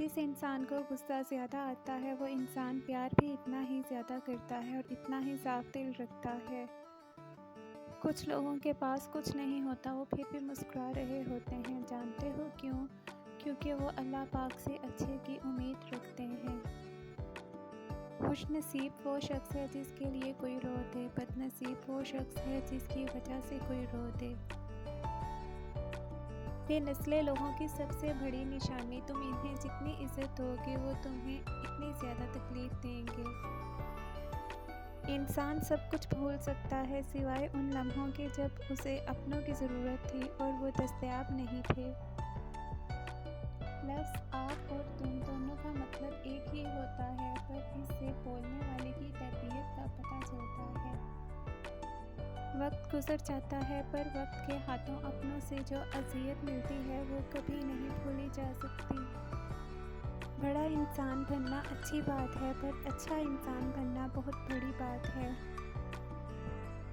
جس انسان کو غصہ زیادہ آتا ہے وہ انسان پیار بھی اتنا ہی زیادہ کرتا ہے اور اتنا ہی صاف دل رکھتا ہے۔ کچھ لوگوں کے پاس کچھ نہیں ہوتا، وہ پھر بھی مسکرا رہے ہوتے ہیں، جانتے ہو کیوں؟ کیونکہ وہ اللہ پاک سے اچھے کی امید رکھتے ہیں۔ خوش نصیب وہ شخص ہے جس کے لیے کوئی رو دے، بد نصیب وہ شخص ہے جس کی وجہ سے کوئی رو دے۔ بے نسلے لوگوں کی سب سے بڑی نشانی، تم انہیں جتنی عزت دو گے وہ تمہیں اتنی زیادہ تکلیف دیں گے۔ انسان سب کچھ بھول سکتا ہے سوائے ان لمحوں کے جب اسے اپنوں کی ضرورت تھی اور وہ دستیاب نہیں تھے۔ لفظ آپ اور تم دونوں کا مطلب ایک ہی ہوتا ہے، پر اس سے بولنے والے کی تربیت کا پتہ چلتا ہے۔ وقت گزر جاتا ہے پر وقت کے ہاتھوں اپنوں سے جو اذیت ملتی ہے وہ کبھی نہیں بھولی جا سکتی۔ بڑا انسان بننا اچھی بات ہے پر اچھا انسان بننا بہت بڑی بات ہے۔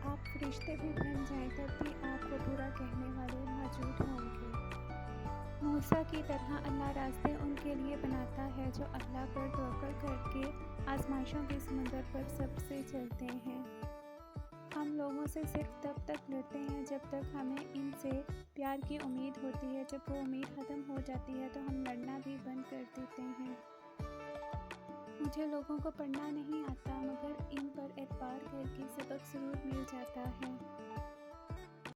آپ فرشتے بھی بن جائیں تب بھی آپ کو برا کہنے والے موجود ہوں گے۔ موسیٰ کی طرح اللہ راستے ان کے لیے بناتا ہے جو اللہ پر توکل کر کے آزمائشوں کے سمندر پر صبر سے چلتے ہیں۔ ہم لوگوں سے صرف تب تک لڑتے ہیں جب تک ہمیں ان سے پیار کی امید ہوتی ہے، جب وہ امید ختم ہو جاتی ہے تو ہم لڑنا بھی بند کر دیتے ہیں۔ مجھے لوگوں کو پڑھنا نہیں آتا مگر ان پر اعتبار کر کے سبق ضرور مل جاتا ہے۔